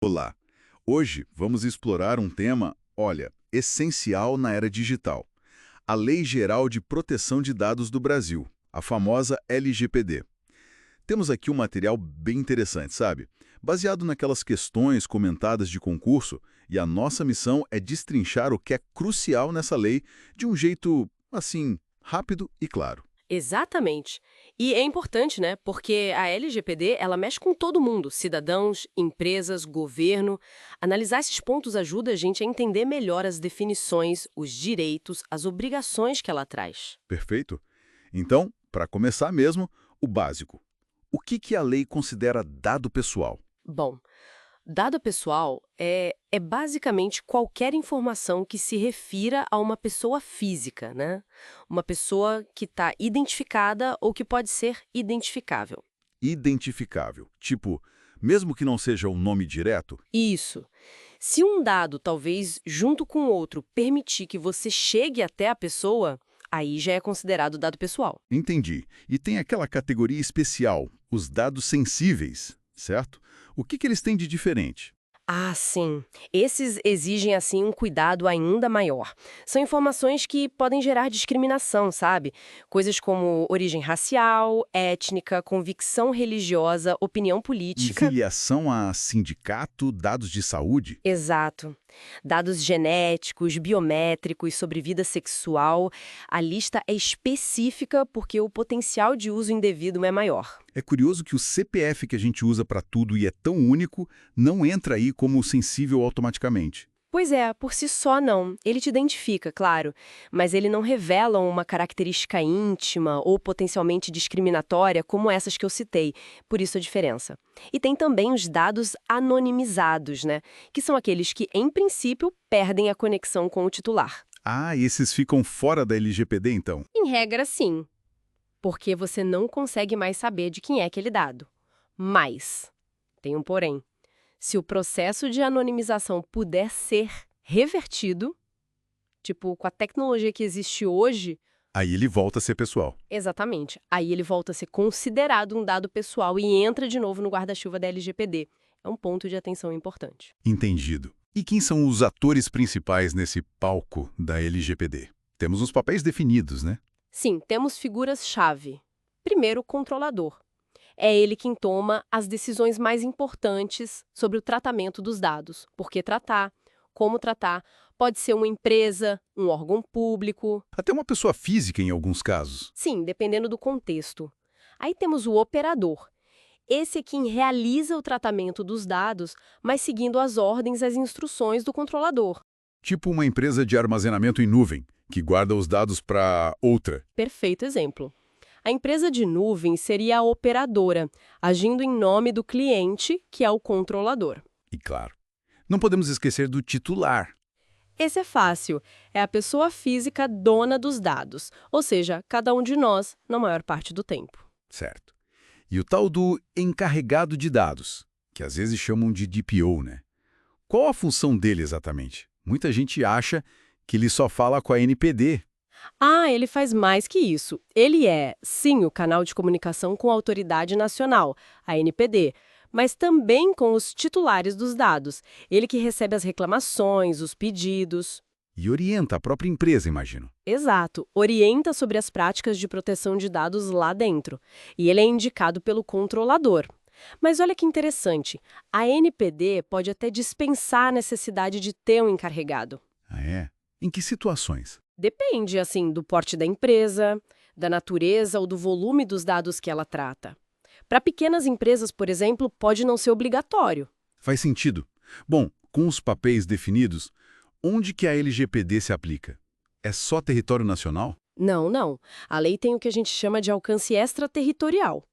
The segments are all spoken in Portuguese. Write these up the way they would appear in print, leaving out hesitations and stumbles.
Olá! Hoje vamos explorar um tema, olha, essencial na era digital. A Lei Geral de Proteção de Dados do Brasil, a famosa LGPD. Temos aqui um material bem interessante, sabe? Baseado naquelas questões comentadas de concurso, e a nossa missão é destrinchar o que é crucial nessa lei de um jeito, assim, rápido e claro. Exatamente. E é importante, né? Porque a LGPD, ela mexe com todo mundo, cidadãos, empresas, governo. Analisar esses pontos ajuda a gente a entender melhor as definições, os direitos, as obrigações que ela traz. Perfeito? Então, para começar mesmo, o básico. O que a lei considera dado pessoal? Bom, dado pessoal é basicamente qualquer informação que se refira a uma pessoa física, né? Uma pessoa que está identificada ou que pode ser identificável. Identificável. Tipo, mesmo que não seja um nome direto? Isso. Se um dado, talvez junto com outro, permitir que você chegue até a pessoa, aí já é considerado dado pessoal. Entendi. E tem aquela categoria especial, os dados sensíveis, certo? O que eles têm de diferente? Ah, sim. Esses exigem, assim, um cuidado ainda maior. São informações que podem gerar discriminação, sabe? Coisas como origem racial, étnica, convicção religiosa, opinião E política. filiação a sindicato, dados de saúde? Exato. Dados genéticos, biométricos sobre vida sexual. A lista é específica porque o potencial de uso indevido é maior. É curioso que o CPF que a gente usa para tudo e é tão único, não entra aí como sensível automaticamente. Pois é, por si só não. Ele te identifica, claro, mas ele não revela uma característica íntima ou potencialmente discriminatória como essas que eu citei, por isso a diferença. E tem também os dados anonimizados, né? Que são aqueles que, em princípio, perdem a conexão com o titular. Ah, esses ficam fora da LGPD então? Em regra, sim, porque você não consegue mais saber de quem é aquele dado. Mas, tem um porém. Se o processo de anonimização puder ser revertido, tipo, com a tecnologia que existe hoje, Aí ele volta a ser pessoal. exatamente, aí ele volta a ser considerado um dado pessoal e entra de novo no guarda-chuva da LGPD. É um ponto de atenção importante. Entendido. E quem são os atores principais nesse palco da LGPD? Temos uns papéis definidos, né? Sim, temos figuras-chave. Primeiro, o controlador. É ele quem toma as decisões mais importantes sobre o tratamento dos dados. Por que tratar, como tratar. Pode ser uma empresa, um órgão público. Até uma pessoa física em alguns casos. Sim, dependendo do contexto. Aí temos o operador. Esse é quem realiza o tratamento dos dados, mas seguindo as ordens e as instruções do controlador. Tipo uma empresa de armazenamento em nuvem, que guarda os dados para outra. Perfeito exemplo. A empresa de nuvem seria a operadora, agindo em nome do cliente, que é o controlador. E claro, não podemos esquecer do titular. Esse é fácil. É a pessoa física dona dos dados, ou seja, cada um de nós, na maior parte do tempo. Certo. E o tal do encarregado de dados, que às vezes chamam de DPO, né? Qual a função dele exatamente? Muita gente acha que ele só fala com a NPD. Ah, ele faz mais que isso. Ele é, sim, o canal de comunicação com a Autoridade Nacional, a NPD, mas também com os titulares dos dados. Ele que recebe as reclamações, os pedidos. E orienta a própria empresa, imagino. Exato, orienta sobre as práticas de proteção de dados lá dentro. E ele é indicado pelo controlador. Mas olha que interessante, a NPD pode até dispensar a necessidade de ter um encarregado. Ah, é? Em que situações? Depende, assim, do porte da empresa, da natureza ou do volume dos dados que ela trata. Para pequenas empresas, por exemplo, pode não ser obrigatório. Faz sentido. Bom, com os papéis definidos, onde que a LGPD se aplica? É só território nacional? Não, não. A lei tem o que a gente chama de alcance extraterritorial.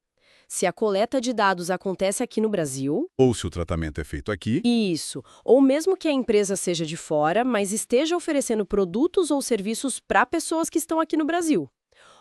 Se a coleta de dados acontece aqui no Brasil, Ou se o tratamento é feito aqui? isso. Ou mesmo que a empresa seja de fora, mas esteja oferecendo produtos ou serviços para pessoas que estão aqui no Brasil.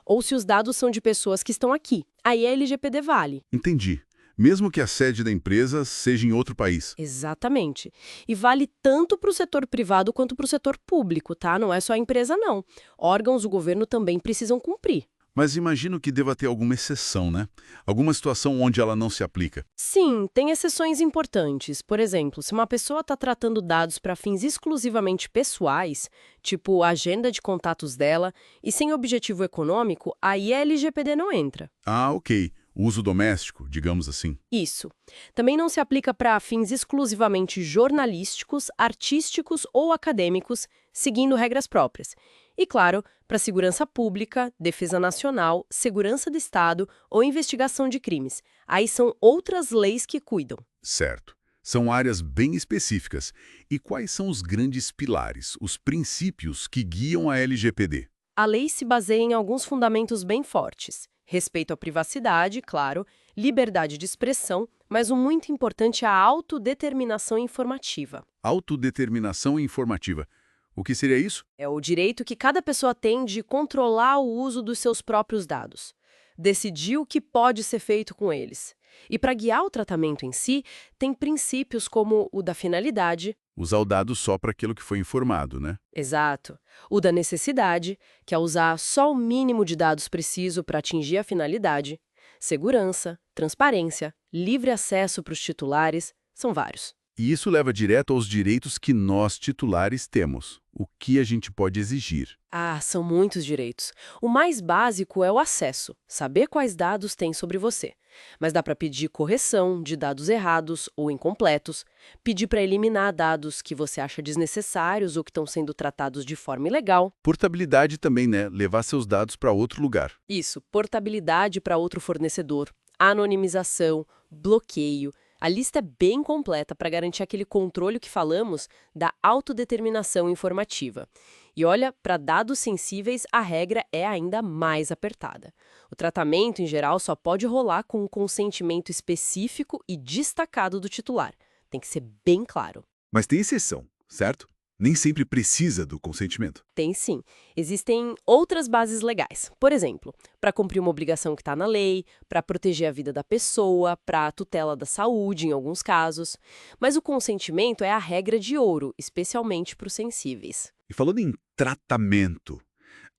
Ou se os dados são de pessoas que estão aqui. Aí a LGPD vale. Entendi. Mesmo que a sede da empresa seja em outro país. Exatamente. E vale tanto para o setor privado quanto para o setor público, tá? Não é só a empresa, não. Órgãos do governo também precisam cumprir. Mas imagino que deva ter alguma exceção, né? Alguma situação onde ela não se aplica. Sim, tem exceções importantes. Por exemplo, se uma pessoa está tratando dados para fins exclusivamente pessoais, tipo a agenda de contatos dela, e sem objetivo econômico, aí a LGPD não entra. Ah, ok. Uso doméstico, digamos assim. Isso. Também não se aplica para fins exclusivamente jornalísticos, artísticos ou acadêmicos, seguindo regras próprias. E, claro, para segurança pública, defesa nacional, segurança do Estado ou investigação de crimes. Aí são outras leis que cuidam. Certo. São áreas bem específicas. E quais são os grandes pilares, os princípios que guiam a LGPD? A lei se baseia em alguns fundamentos bem fortes. Respeito à privacidade, claro, liberdade de expressão, mas o muito importante é a autodeterminação informativa. Autodeterminação informativa. O que seria isso? É o direito que cada pessoa tem de controlar o uso dos seus próprios dados, decidir o que pode ser feito com eles. E para guiar o tratamento em si, tem princípios como o da finalidade, Usar o dado só para aquilo que foi informado, né? exato, o da necessidade, que é usar só o mínimo de dados preciso para atingir a finalidade, segurança, transparência, livre acesso para os titulares, são vários. E isso leva direto aos direitos que nós, titulares, temos. O que a gente pode exigir. Ah, são muitos direitos. O mais básico é o acesso, saber quais dados tem sobre você. Mas dá para pedir correção de dados errados ou incompletos, pedir para eliminar dados que você acha desnecessários ou que estão sendo tratados de forma ilegal. Portabilidade também, né? Levar seus dados para outro lugar. Isso, portabilidade para outro fornecedor, anonimização, bloqueio. A lista é bem completa para garantir aquele controle que falamos da autodeterminação informativa. E olha, para dados sensíveis, a regra é ainda mais apertada. O tratamento, em geral, só pode rolar com um consentimento específico e destacado do titular. Tem que ser bem claro. Mas tem exceção, certo? Nem sempre precisa do consentimento. Tem sim. Existem outras bases legais. Por exemplo, para cumprir uma obrigação que está na lei, para proteger a vida da pessoa, para a tutela da saúde, em alguns casos. Mas o consentimento é a regra de ouro, especialmente para os sensíveis. E falando em tratamento,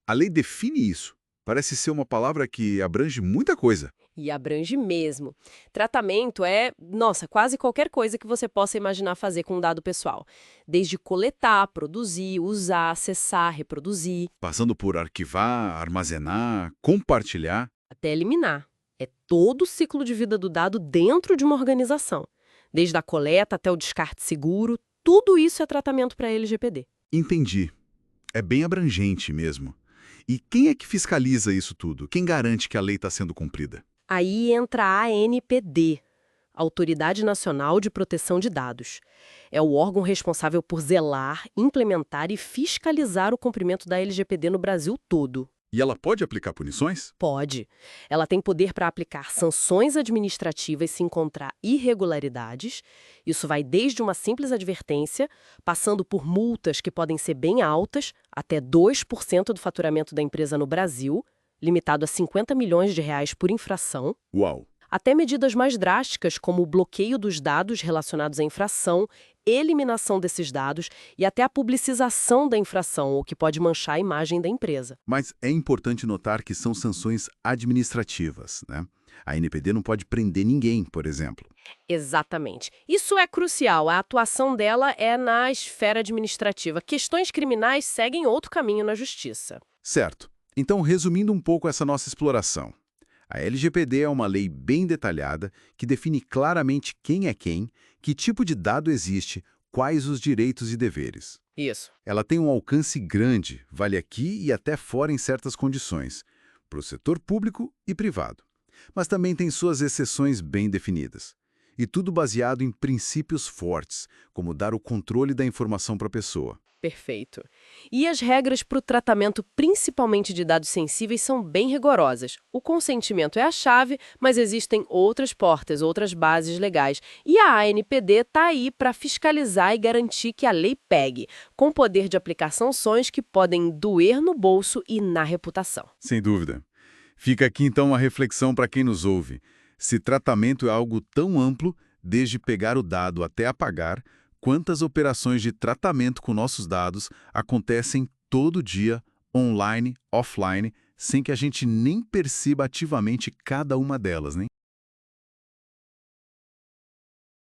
a lei define isso. Parece ser uma palavra que abrange muita coisa. E abrange mesmo. Tratamento é, nossa, quase qualquer coisa que você possa imaginar fazer com um dado pessoal. Desde coletar, produzir, usar, acessar, reproduzir, Passando por arquivar, armazenar, compartilhar. até eliminar. É todo o ciclo de vida do dado dentro de uma organização. Desde a coleta até o descarte seguro, tudo isso é tratamento para LGPD. Entendi. É bem abrangente mesmo. E quem é que fiscaliza isso tudo? Quem garante que a lei está sendo cumprida? Aí entra a ANPD, Autoridade Nacional de Proteção de Dados. É o órgão responsável por zelar, implementar e fiscalizar o cumprimento da LGPD no Brasil todo. E ela pode aplicar punições? Pode. Ela tem poder para aplicar sanções administrativas se encontrar irregularidades. Isso vai desde uma simples advertência, passando por multas que podem ser bem altas, até 2% do faturamento da empresa no Brasil, limitado a R$ 50 milhões por infração, Uau! até medidas mais drásticas, como o bloqueio dos dados relacionados à infração, eliminação desses dados e até a publicização da infração, o que pode manchar a imagem da empresa. Mas é importante notar que são sanções administrativas, né? A NPD não pode prender ninguém, por exemplo. Exatamente. Isso é crucial. A atuação dela é na esfera administrativa. Questões criminais seguem outro caminho na justiça. Certo. Então, resumindo um pouco essa nossa exploração. A LGPD é uma lei bem detalhada que define claramente quem é quem, que tipo de dado existe, quais os direitos e deveres. Isso. Ela tem um alcance grande, vale aqui e até fora em certas condições, para o setor público e privado. Mas também tem suas exceções bem definidas. E tudo baseado em princípios fortes, como dar o controle da informação para a pessoa. Perfeito. E as regras para o tratamento, principalmente de dados sensíveis, são bem rigorosas. O consentimento é a chave, mas existem outras portas, outras bases legais. E a ANPD está aí para fiscalizar e garantir que a lei pegue, com poder de aplicar sanções que podem doer no bolso e na reputação. Sem dúvida. Fica aqui então uma reflexão para quem nos ouve. Se tratamento é algo tão amplo, desde pegar o dado até apagar, quantas operações de tratamento com nossos dados acontecem todo dia, online, offline, sem que a gente nem perceba ativamente cada uma delas, né?